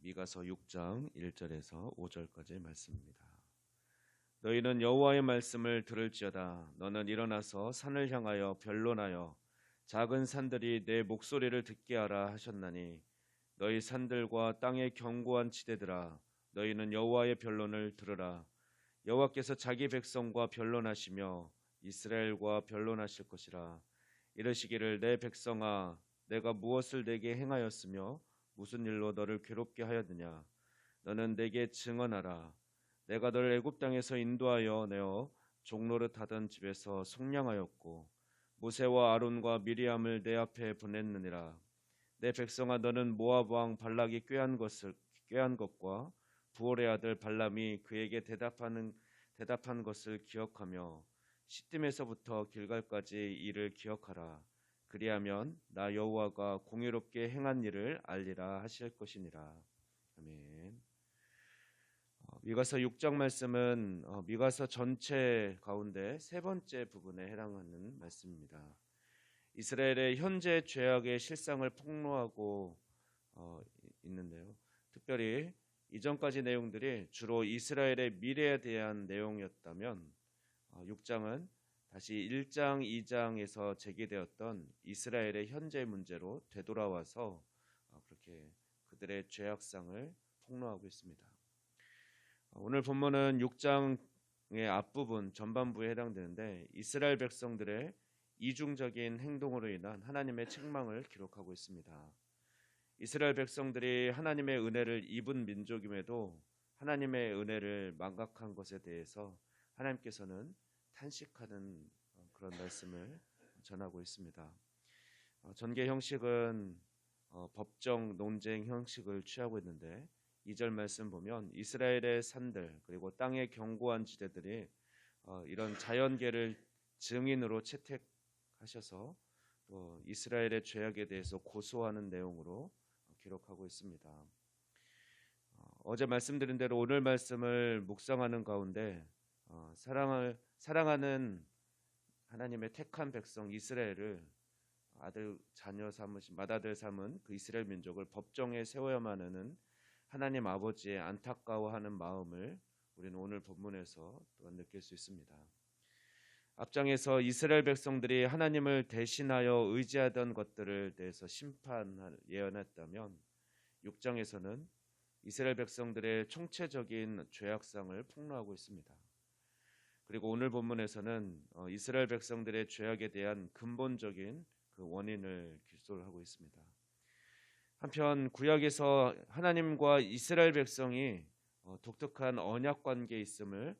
미가서 6장 1절에서 5절까지의 말씀입니다. 너희는 여호와의 말씀을 들을지어다. 너는 일어나서 산을 향하여 변론하여 작은 산들이 내 목소리를 듣게 하라 하셨나니 너희 산들과 땅의 견고한 지대들아 너희는 여호와의 변론을 들으라. 여호와께서 자기 백성과 변론하시며 이스라엘과 변론하실 것이라. 이르시기를 내 백성아 내가 무엇을 내게 행하였으며 무슨 일로 너를 괴롭게 하였느냐. 너는 내게 증언하라. 내가 너를 애굽 땅에서 인도하여 내어 종노릇 하던 집에서 속량하였고 모세와 아론과 미리암을 내 앞에 보냈느니라. 내 백성아 너는 모압 왕 발락이 꾀한 것과 부올의 아들 발람이 그에게 대답한 것을 기억하며 시딤에서부터 길갈까지 이를 기억하라. 그리하면 나 여호와가 공의롭게 행한 일을 알리라 하실 것이니라. 아멘. 미가서 6장 말씀은 미가서 전체 가운데 세 번째 부분에 해당하는 말씀입니다. 이스라엘의 현재 죄악의 실상을 폭로하고 있는데요. 특별히 이전까지 내용들이 주로 이스라엘의 미래에 대한 내용이었다면 6장은 다시 1장, 2장에서 제기되었던 이스라엘의 현재 문제로 되돌아와서 그렇게 그들의 죄악상을 폭로하고 있습니다. 오늘 본문은 6장의 앞부분 전반부에 해당되는데 이스라엘 백성들의 이중적인 행동으로 인한 하나님의 책망을 기록하고 있습니다. 이스라엘 백성들이 하나님의 은혜를 입은 민족임에도 하나님의 은혜를 망각한 것에 대해서 하나님께서는 탄식하는 그런 말씀을 전하고 있습니다. 전개 형식은 법정 논쟁 형식을 취하고 있는데 2절 말씀 보면 이스라엘의 산들 그리고 땅의 견고한 지대들이 이런 자연계를 증인으로 채택하셔서 또 이스라엘의 죄악에 대해서 고소하는 내용으로 기록하고 있습니다. 어제 말씀드린 대로 오늘 말씀을 묵상하는 가운데 사랑하는 하나님의 택한 백성 이스라엘을 아들 자녀 삼으신 맏아들 삼은 그 이스라엘 민족을 법정에 세워야만 하는 하나님 아버지의 안타까워하는 마음을 우리는 오늘 본문에서 또한 느낄 수 있습니다. 앞장에서 이스라엘 백성들이 하나님을 대신하여 의지하던 것들을 대해서 심판을 예언했다면 6장에서는 이스라엘 백성들의 총체적인 죄악상을 폭로하고 있습니다. 그리고 오늘 본문에서는 이스라엘 백성들의 죄악에 대한 근본적인 그 원인을 기술하고 있습니다. 한편 구약에서 하나님과 이스라엘 백성이 독특한 언약 관계에 있음을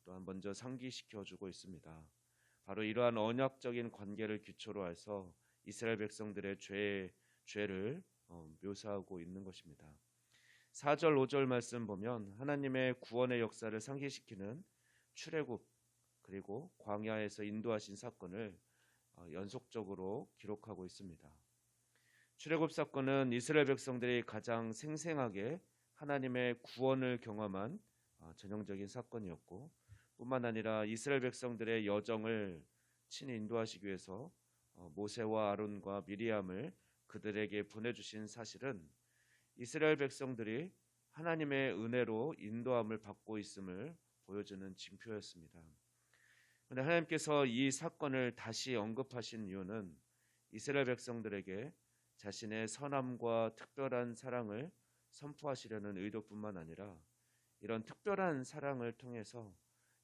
또한 먼저 상기시켜주고 있습니다. 바로 이러한 언약적인 관계를 기초로 해서 이스라엘 백성들의 죄를 묘사하고 있는 것입니다. 4절 5절 말씀 보면 하나님의 구원의 역사를 상기시키는 출애굽 그리고 광야에서 인도하신 사건을 연속적으로 기록하고 있습니다. 출애굽 사건은 이스라엘 백성들이 가장 생생하게 하나님의 구원을 경험한 전형적인 사건이었고 뿐만 아니라 이스라엘 백성들의 여정을 친히 인도하시기 위해서 모세와 아론과 미리암을 그들에게 보내주신 사실은 이스라엘 백성들이 하나님의 은혜로 인도함을 받고 있음을 보여주는 징표였습니다. 그런데 하나님께서 이 사건을 다시 언급하신 이유는 이스라엘 백성들에게 자신의 선함과 특별한 사랑을 선포하시려는 의도뿐만 아니라 이런 특별한 사랑을 통해서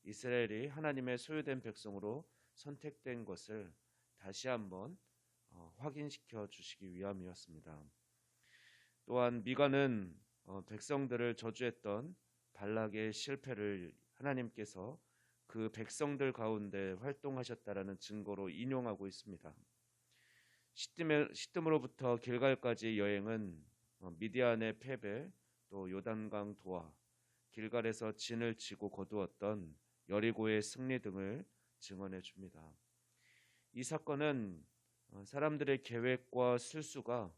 이스라엘이 하나님의 소유된 백성으로 선택된 것을 다시 한번 확인시켜 주시기 위함이었습니다. 또한 미가는 백성들을 저주했던 발락의 실패를 하나님께서 그 백성들 가운데 활동하셨다라는 증거로 인용하고 있습니다. 시뜸으로부터 길갈까지 여행은 미디안의 패배, 또 요단강 도하, 길갈에서 진을 치고 거두었던 여리고의 승리 등을 증언해 줍니다. 이 사건은 사람들의 계획과 실수가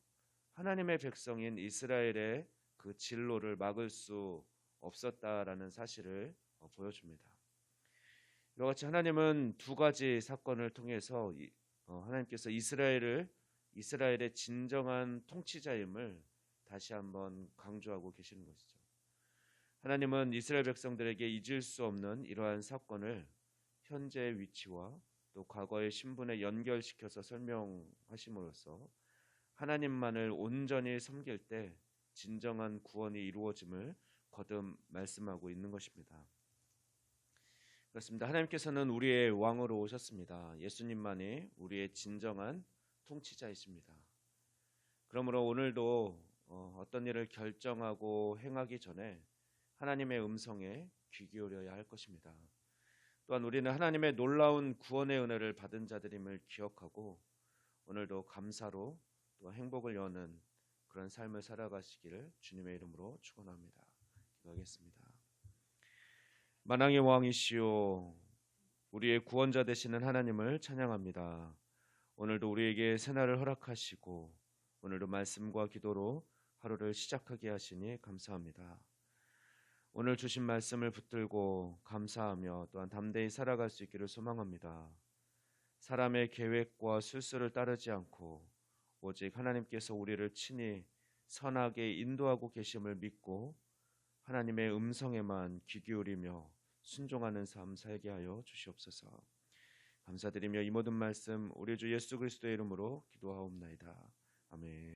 하나님의 백성인 이스라엘의 그 진로를 막을 수 없었다라는 사실을 보여줍니다. 이와 같이 하나님은 두 가지 사건을 통해서 하나님께서 이스라엘의 진정한 통치자임을 다시 한번 강조하고 계시는 것이죠. 하나님은 이스라엘 백성들에게 잊을 수 없는 이러한 사건을 현재의 위치와 또 과거의 신분에 연결시켜서 설명하심으로써 하나님만을 온전히 섬길 때 진정한 구원이 이루어짐을 거듭 말씀하고 있는 것입니다. 그렇습니다. 하나님께서는 우리의 왕으로 오셨습니다. 예수님만이 우리의 진정한 통치자이십니다. 그러므로 오늘도 어떤 일을 결정하고 행하기 전에 하나님의 음성에 귀 기울여야 할 것입니다. 또한 우리는 하나님의 놀라운 구원의 은혜를 받은 자들임을 기억하고 오늘도 감사로 또 행복을 여는 그런 삶을 살아가시기를 주님의 이름으로 축원합니다. 기도하겠습니다. 만왕의 왕이시오 우리의 구원자 되시는 하나님을 찬양합니다. 오늘도 우리에게 새날을 허락하시고 오늘도 말씀과 기도로 하루를 시작하게 하시니 감사합니다. 오늘 주신 말씀을 붙들고 감사하며 또한 담대히 살아갈 수 있기를 소망합니다. 사람의 계획과 술수를 따르지 않고 오직 하나님께서 우리를 친히 선하게 인도하고 계심을 믿고 하나님의 음성에만 귀 기울이며 순종하는 삶 살게 하여 주시옵소서. 감사드리며 이 모든 말씀 우리 주 예수 그리스도의 이름으로 기도하옵나이다. 아멘.